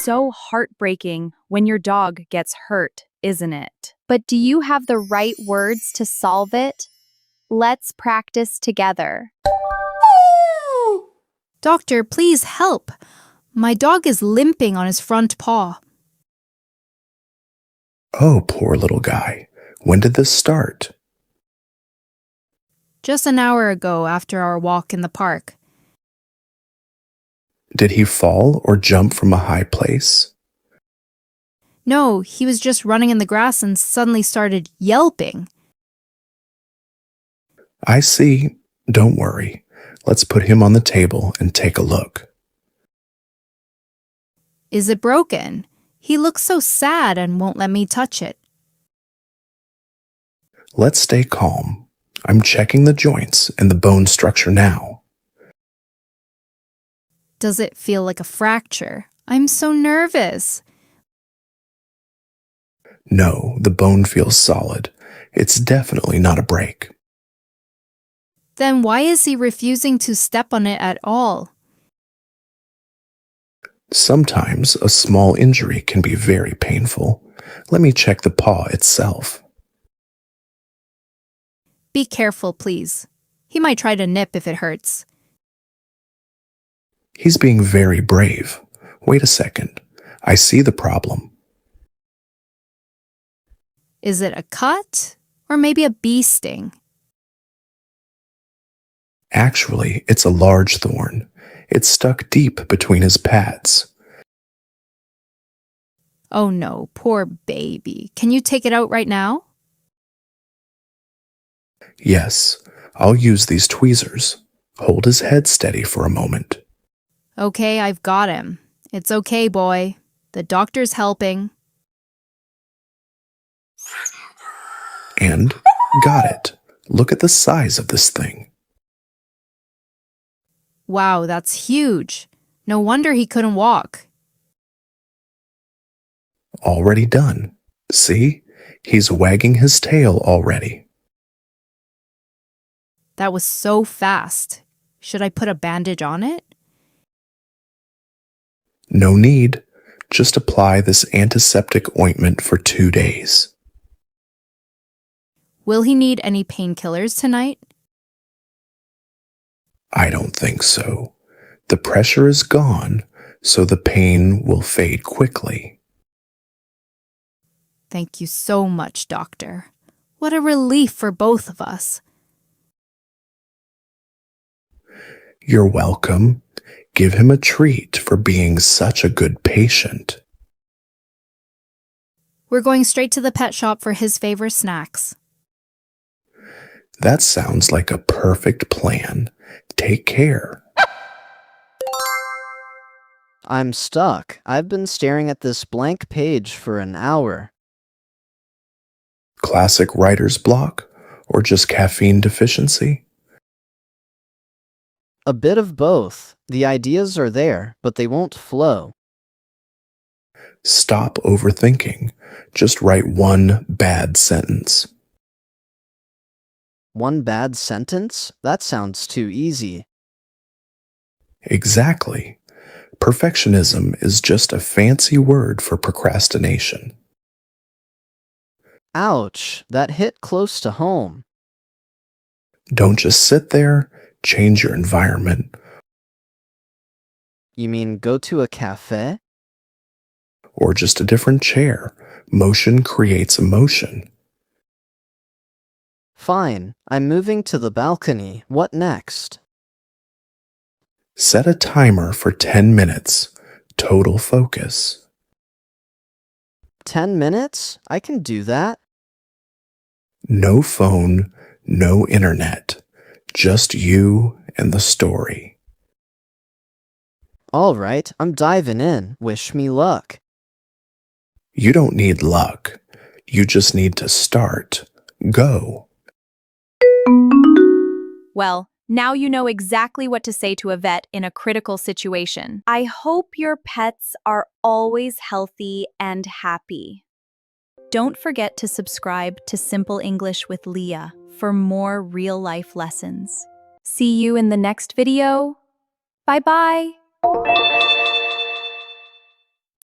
so heartbreaking when your dog gets hurt, isn't it? But do you have the right words to solve it? Let's practice together. Doctor, please help. My dog is limping on his front paw. Oh, poor little guy. When did this start? Just an hour ago after our walk in the park. Did he fall or jump from a high place? No, he was just running in the grass and suddenly started yelping. I see. Don't worry. Let's put him on the table and take a look. Is it broken? He looks so sad and won't let me touch it. Let's stay calm. I'm checking the joints and the bone structure now. Does it feel like a fracture? I'm so nervous. No, the bone feels solid. It's definitely not a break. Then why is he refusing to step on it at all? Sometimes a small injury can be very painful. Let me check the paw itself. Be careful, please. He might try to nip if it hurts. He's being very brave. Wait a second. I see the problem. Is it a cut? Or maybe a bee sting? Actually, it's a large thorn. It's stuck deep between his pads. Oh no, poor baby. Can you take it out right now? Yes, I'll use these tweezers. Hold his head steady for a moment. Okay, I've got him. It's okay, boy. The doctor's helping. And got it. Look at the size of this thing. Wow, that's huge. No wonder he couldn't walk. Already done. See? He's wagging his tail already. That was so fast. Should I put a bandage on it? No need. Just apply this antiseptic ointment for 2 days. Will he need any painkillers tonight? I don't think so. The pressure is gone, so the pain will fade quickly. Thank you so much, doctor. What a relief for both of us. You're welcome. Give him a treat for being such a good patient. We're going straight to the pet shop for his favorite snacks. That sounds like a perfect plan. Take care. I'm stuck. I've been staring at this blank page for an hour. Classic writer's block or just caffeine deficiency? A bit of both. The ideas are there, but they won't flow. Stop overthinking. Just write one bad sentence. One bad sentence? That sounds too easy. Exactly. Perfectionism is just a fancy word for procrastination. Ouch, that hit close to home. Don't just sit there, change your environment. You mean go to a cafe? Or just a different chair. Motion creates emotion. Fine, I'm moving to the balcony. What next? Set a timer for 10 minutes. Total focus. 10 minutes? I can do that. No phone, no internet. Just you and the story. All right, I'm diving in. Wish me luck. You don't need luck. You just need to start. Go. Well, now you know exactly what to say to a vet in a critical situation. I hope your pets are always healthy and happy. Don't forget to subscribe to Simple English with Liya for more real-life lessons. See you in the next video. Bye-bye.